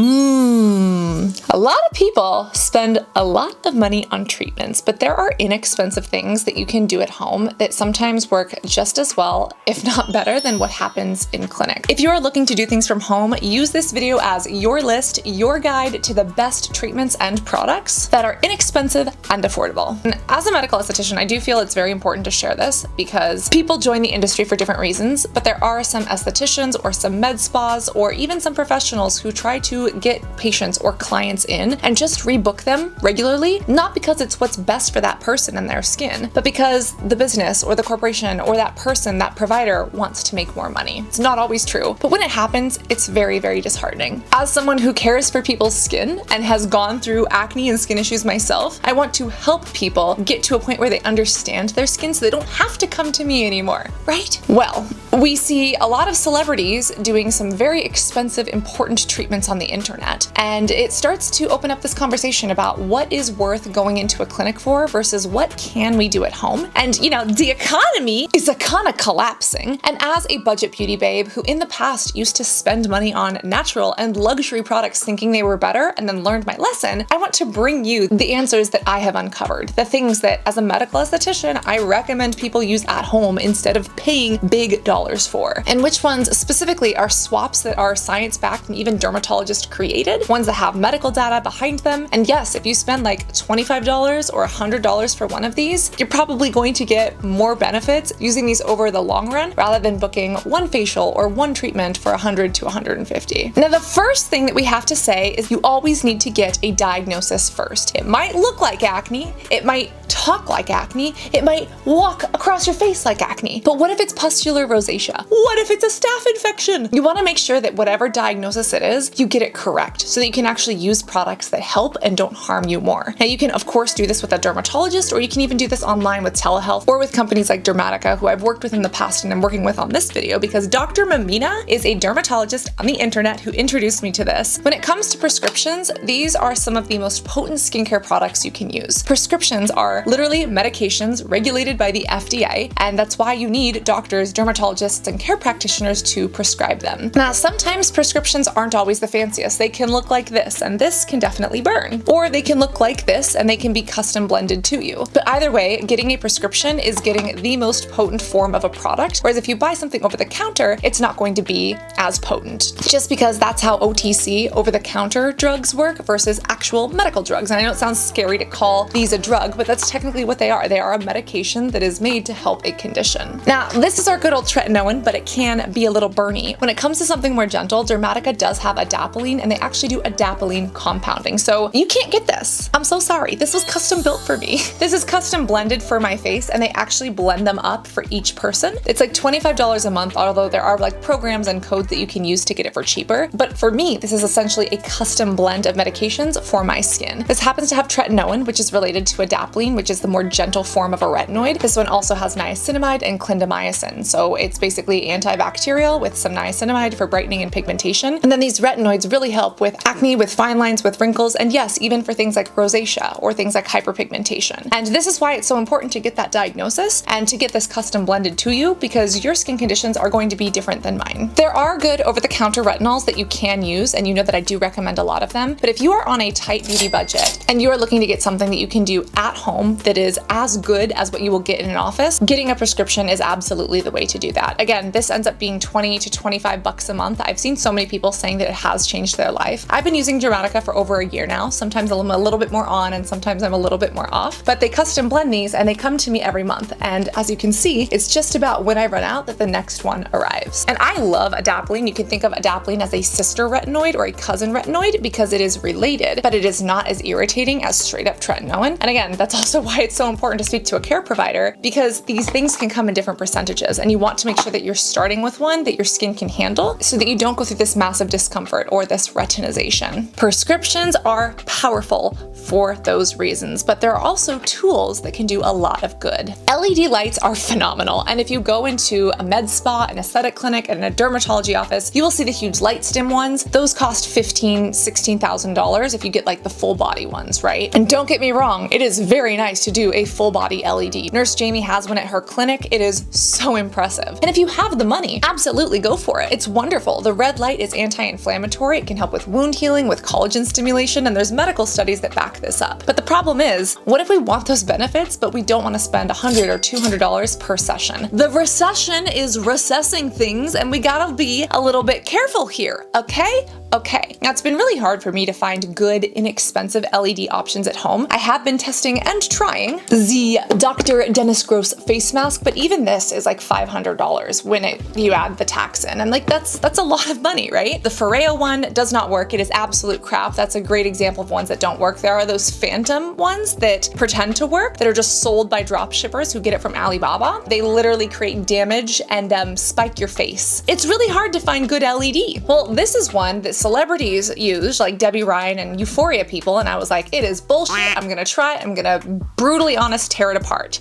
A lot of people spend a lot of money on treatments, but there are inexpensive things that you can do at home that sometimes work just as well, if not better, than what happens in clinic. If you are looking to do things from home, use this video as your list, your guide to the best treatments and products that are inexpensive and affordable. And as a medical esthetician, I do feel it's very important to share this because people join the industry for different reasons, but there are some estheticians or some med spas or even some professionals who try to get patients or clients in and just rebook them regularly, not because it's what's best for that person and their skin, but because the business or the corporation or that person, that provider, wants to make more money. It's not always true, but when it happens, it's very, very disheartening. As someone who cares for people's skin and has gone through acne and skin issues myself, I want to help people get to a point where they understand their skin so they don't have to come to me anymore, right? Well, we see a lot of celebrities doing some very expensive, important treatments on the internet, and it starts to open up this conversation about what is worth going into a clinic for versus what can we do at home. And you know, the economy is kind of collapsing, and as a budget beauty babe who in the past used to spend money on natural and luxury products thinking they were better and then learned my lesson, I want to bring you the answers that I have uncovered, the things that as a medical esthetician I recommend people use at home instead of paying big dollars for, and which ones specifically are swaps that are science-backed and even dermatologist created, ones that have medical data behind them. And yes, if you spend like $25 or $100 for one of these, you're probably going to get more benefits using these over the long run rather than booking one facial or one treatment for $100 to $150. Now, the first thing that we have to say is you always need to get a diagnosis first. It might look like acne, it might talk like acne, it might walk across your face like acne, but what if it's pustular rosacea? What if it's a staph infection? You want to make sure that whatever diagnosis it is, you get it correct so that you can actually use products that help and don't harm you more. Now, you can of course do this with a dermatologist, or you can even do this online with telehealth or with companies like Dermatica, who I've worked with in the past and I'm working with on this video because Dr. Mamina is a dermatologist on the internet who introduced me to this. When it comes to prescriptions, these are some of the most potent skincare products you can use. Prescriptions are literally medications regulated by the FDA, and that's why you need doctors, dermatologists, and care practitioners to prescribe them. Now, sometimes prescriptions aren't always the fanciest. They can look like this, and this can definitely burn. Or they can look like this, and they can be custom blended to you. But either way, getting a prescription is getting the most potent form of a product, whereas if you buy something over the counter, it's not going to be as potent. Just because that's how OTC, over-the-counter drugs work versus actual medical drugs. And I know it sounds scary to call these a drug, but that's technically what they are. They are a medication that is made to help a condition. Now, this is our good old tretinoin, but it can be a little burny. When it comes to something more gentle, Dermatica does have adapalene, and they actually do adapalene compounding. So you can't get this. I'm so sorry. This was custom built for me. This is custom blended for my face, and they actually blend them up for each person. It's like $25 a month, although there are like programs and codes that you can use to get it for cheaper. But for me, this is essentially a custom blend of medications for my skin. This happens to have tretinoin, which is related to adapalene, which is the more gentle form of a retinoid. This one also has niacinamide and clindamycin. So it's basically antibacterial with some niacinamide for brightening and pigmentation. And then these retinoids really help with acne, with fine lines, with wrinkles, and yes, even for things like rosacea or things like hyperpigmentation. And this is why it's so important to get that diagnosis and to get this custom blended to you, because your skin conditions are going to be different than mine. There are good over-the-counter retinols that you can use, and you know that I do recommend a lot of them. But if you are on a tight beauty budget and you are looking to get something that you can do at home that is as good as what you will get in an office, getting a prescription is absolutely the way to do that. Again, this ends up being 20 to 25 bucks a month. I've seen so many people saying that it has changed their life. I've been using Dermatica for over a year now. Sometimes I'm a little bit more on and sometimes I'm a little bit more off, but they custom blend these and they come to me every month. And as you can see, it's just about when I run out that the next one arrives. And I love adapalene. You can think of adapalene as a sister retinoid or a cousin retinoid because it is related, but it is not as irritating as straight up tretinoin. And again, that's also why it's so important to speak to a care provider, because these things can come in different percentages and you want to make sure that you're starting with one that your skin can handle so that you don't go through this massive discomfort or this retinization. Prescription Prescriptions are powerful for those reasons, but there are also tools that can do a lot of good. LED lights are phenomenal, and if you go into a med spa, an aesthetic clinic, and a dermatology office, you will see the huge light stim ones. Those cost $15,000, $16,000 if you get like the full body ones, right? And don't get me wrong, it is very nice to do a full body LED. Nurse Jamie has one at her clinic. It is so impressive. And if you have the money, absolutely go for it. It's wonderful. The red light is anti-inflammatory. It can help with wound healing, with collagen stimulation, and there's medical studies that back this up. But the problem is, what if we want those benefits, but we don't want to spend $100 or $200 per session? The recession is recessing things, and we gotta be a little bit careful here, okay? Okay, now it's been really hard for me to find good, inexpensive LED options at home. I have been testing and trying the Dr. Dennis Gross face mask, but even this is like $500 when you add the tax in. And like, that's a lot of money, right? The Foreo one does not work. It is absolute crap. That's a great example of ones that don't work. There are those phantom ones that pretend to work that are just sold by drop shippers who get it from Alibaba. They literally create damage and spike your face. It's really hard to find good LED. Well, this is one that celebrities use, like Debbie Ryan and Euphoria people, and I was like, it is bullshit. I'm gonna try it. I'm gonna brutally honest tear it apart.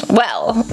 Well,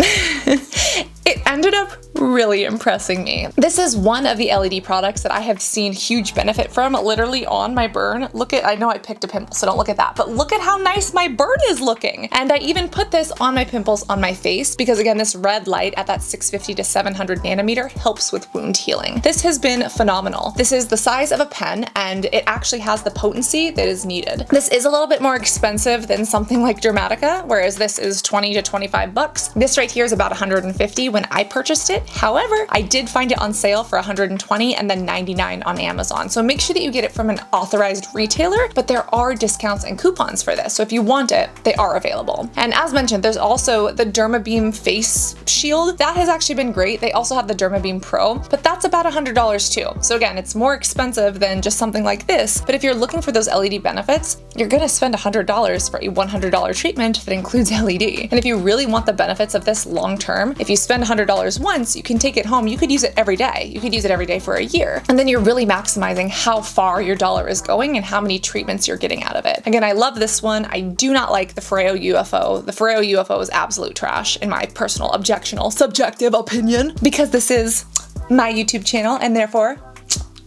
it ended up really impressing me. This is one of the LED products that I have seen huge benefit from literally on my burn. Look at, I know I picked a pimple, so don't look at that, but look at how nice my burn is looking. And I even put this on my pimples on my face because again, this red light at that 650 to 700 nanometer helps with wound healing. This has been phenomenal. This is the size of a pen and it actually has the potency that is needed. This is a little bit more expensive than something like Dermatica, whereas this is 20 to 25 bucks. This right here is about 150 when I purchased it. However, I did find it on sale for 120 and then 99 on Amazon. So make sure that you get it from an authorized retailer, but there are discounts and coupons for this. So if you want it, they are available. And as mentioned, there's also the DermaBeam face shield. That has actually been great. They also have the DermaBeam Pro, but that's about $100 too. So again, it's more expensive than just something like this. But if you're looking for those LED benefits, you're gonna spend $100 for a $100 treatment that includes LED. And if you really want the benefits of this long term, if you spend $100 once, you can take it home. You could use it every day. You could use it every day for a year. And then you're really maximizing how far your dollar is going and how many treatments you're getting out of it. Again, I love this one. I do not like the Foreo UFO. The Foreo UFO is absolute trash in my personal subjective opinion, because this is my YouTube channel and therefore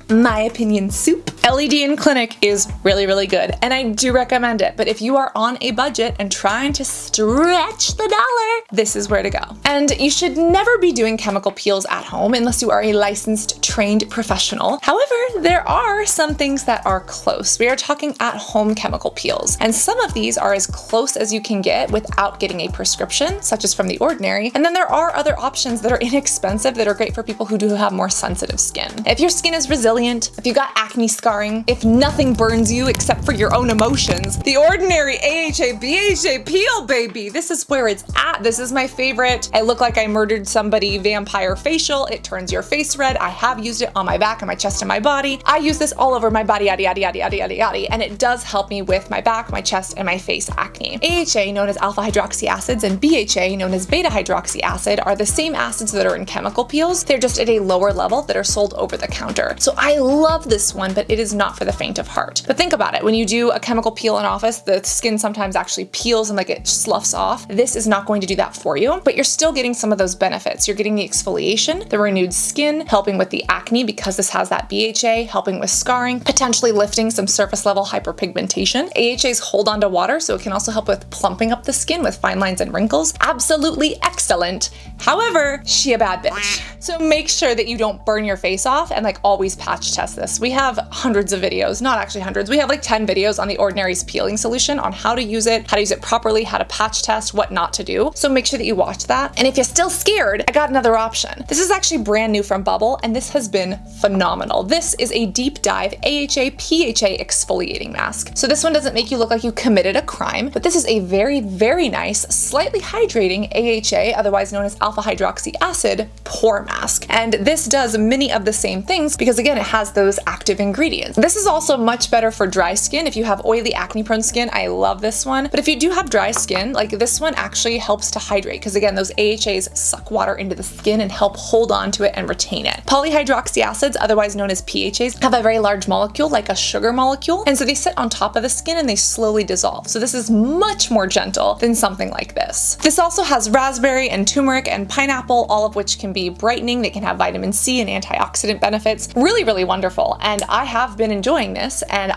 my opinion soup. LED in clinic is really, really good, and I do recommend it. But if you are on a budget and trying to stretch the dollar, this is where to go. And you should never be doing chemical peels at home unless you are a licensed, trained professional. However, there are some things that are close. We are talking at-home chemical peels, and some of these are as close as you can get without getting a prescription, such as from The Ordinary. And then there are other options that are inexpensive that are great for people who do have more sensitive skin. If your skin is resilient, if you got acne scarring, if nothing burns you except for your own emotions, The Ordinary AHA BHA peel, baby. This is where it's at. This is my favorite. I look like I murdered somebody vampire facial. It turns your face red. I have used it on my back and my chest and my body. I use this all over my body, yada, yada, yada, yada, yada, yada, and it does help me with my back, my chest, and my face acne. AHA, known as alpha hydroxy acids, and BHA, known as beta hydroxy acid, are the same acids that are in chemical peels. They're just at a lower level that are sold over the counter. So I love this one, but it is not for the faint of heart. But think about it. When you do a chemical peel in office, the skin sometimes actually peels and like it sloughs off. This is not going to do that for you, but you're still getting some of those benefits. You're getting the exfoliation, the renewed skin, helping with the acne because this has that BHA, helping with scarring, potentially lifting some surface level hyperpigmentation. AHAs hold onto water, so it can also help with plumping up the skin with fine lines and wrinkles. Absolutely excellent. However, she a bad bitch. So make sure that you don't burn your face off and like always patch test this. We have hundreds of videos, not actually hundreds. We have like 10 videos on The Ordinary's peeling solution on how to use it properly, how to patch test, what not to do. So make sure that you watch that. And if you're still scared, I got another option. This is actually brand new from Bubble, and this has been phenomenal. This is a deep dive AHA PHA exfoliating mask. So this one doesn't make you look like you committed a crime, but this is a very, very nice, slightly hydrating AHA, otherwise known as alpha hydroxy acid pore mask. And this does many of the same things because again, it has those active ingredients. ingredients. This is also much better for dry skin. If you have oily, acne-prone skin, I love this one. But if you do have dry skin, like this one actually helps to hydrate because again, those AHAs suck water into the skin and help hold on to it and retain it. Polyhydroxy acids, otherwise known as PHAs, have a very large molecule, like a sugar molecule, and so they sit on top of the skin and they slowly dissolve. So this is much more gentle than something like this. This also has raspberry and turmeric and pineapple, all of which can be brightening. They can have vitamin C and antioxidant benefits. Really, really wonderful. And I have been enjoying this, and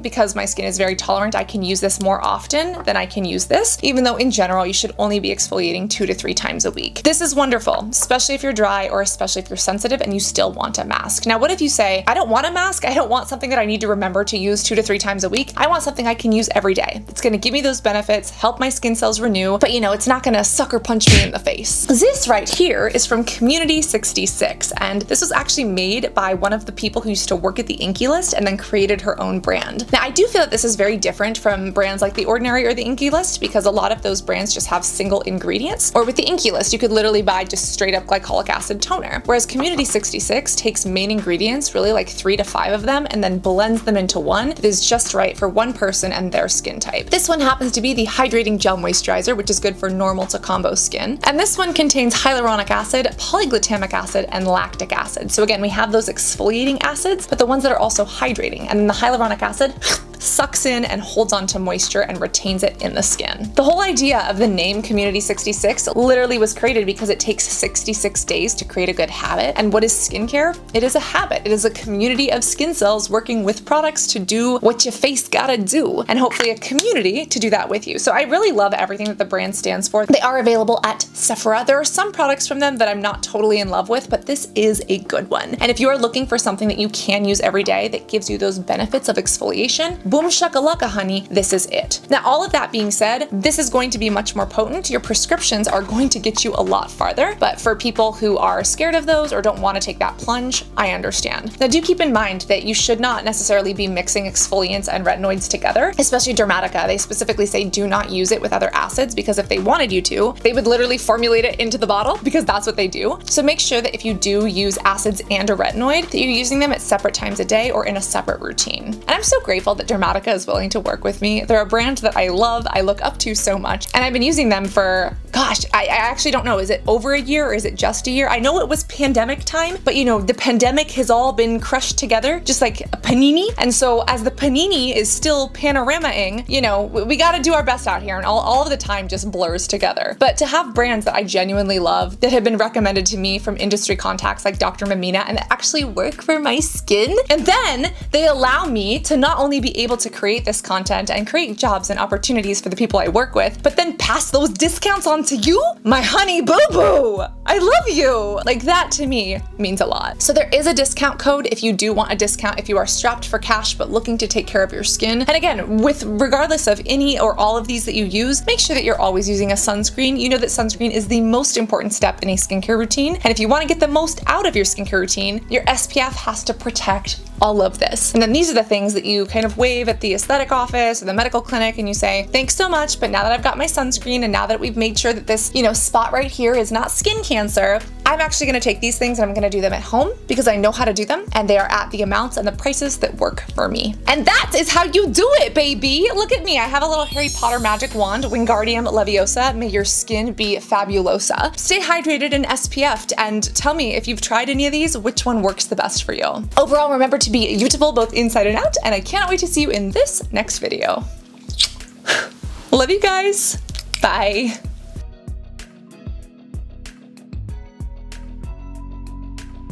because my skin is very tolerant, I can use this more often than I can use this, even though in general you should only be exfoliating 2 to 3 times a week. This is wonderful, especially if you're dry or especially if you're sensitive and you still want a mask. Now, what if you say, I don't want a mask, I don't want something that I need to remember to use 2 to 3 times a week. I want something I can use every day. It's gonna give me those benefits, help my skin cells renew, but it's not gonna sucker punch me in the face. This right here is from Community 66, and this was actually made by one of the people who used to work at the Inky List and then created her own brand. Now, I do feel that this is very different from brands like The Ordinary or the Inky List because a lot of those brands just have single ingredients, or with the Inky List, you could literally buy just straight up glycolic acid toner, whereas Community 66 takes main ingredients, really like 3 to 5 of them, and then blends them into one that is just right for one person and their skin type. This one happens to be the Hydrating Gel Moisturizer, which is good for normal to combo skin. And this one contains hyaluronic acid, polyglutamic acid, and lactic acid. So again, we have those exfoliating acids, but the ones that are also hydrating. And then the hyaluronic acid sucks in and holds on to moisture and retains it in the skin. The whole idea of the name Community 66 literally was created because it takes 66 days to create a good habit. And what is skincare? It is a habit. It is a community of skin cells working with products to do what your face gotta do, and hopefully a community to do that with you. So I really love everything that the brand stands for. They are available at Sephora. There are some products from them that I'm not totally in love with, but this is a good one. And if you are looking for something that you can use every day that gives you those benefits of exfoliation, boom shakalaka honey, this is it. Now, all of that being said, this is going to be much more potent. Your prescriptions are going to get you a lot farther, but for people who are scared of those or don't want to take that plunge, I understand. Now, do keep in mind that you should not necessarily be mixing exfoliants and retinoids together, especially Dermatica. They specifically say do not use it with other acids because if they wanted you to, they would literally formulate it into the bottle because that's what they do. So make sure that if you do use acids and a retinoid, that you're using them at separate times a day or in a separate routine. And I'm so grateful that Dermatica is willing to work with me. They're a brand that I love, I look up to so much, and I've been using them for, gosh, I actually don't know, is it over a year or is it just a year? I know it was pandemic time, but the pandemic has all been crushed together, just like a panini. And so as the panini is still panoramaing, we gotta do our best out here, and all of the time just blurs together. But to have brands that I genuinely love that have been recommended to me from industry contacts like Dr. Mamina and that actually work for my skin, and then they allow me to not only be able to create this content and create jobs and opportunities for the people I work with, but then pass those discounts on to you, my honey boo-boo. I love you. Like, that to me means a lot. So there is a discount code if you do want a discount, if you are strapped for cash but looking to take care of your skin. And again, regardless of any or all of these that you use, make sure that you're always using a sunscreen. You know that sunscreen is the most important step in a skincare routine. And if you want to get the most out of your skincare routine, your SPF has to protect all of this. And then these are the things that you kind of wave at the aesthetic office or the medical clinic and you say, thanks so much, but now that I've got my sunscreen and now that we've made sure that this, spot right here is not skin cancer, I'm actually gonna take these things and I'm gonna do them at home because I know how to do them and they are at the amounts and the prices that work for me. And that is how you do it, baby. Look at me, I have a little Harry Potter magic wand, Wingardium Leviosa, may your skin be fabulosa. Stay hydrated and SPF'd and tell me if you've tried any of these, which one works the best for you. Overall, remember to be beautiful both inside and out, and I cannot wait to see you in this next video. Love you guys, bye.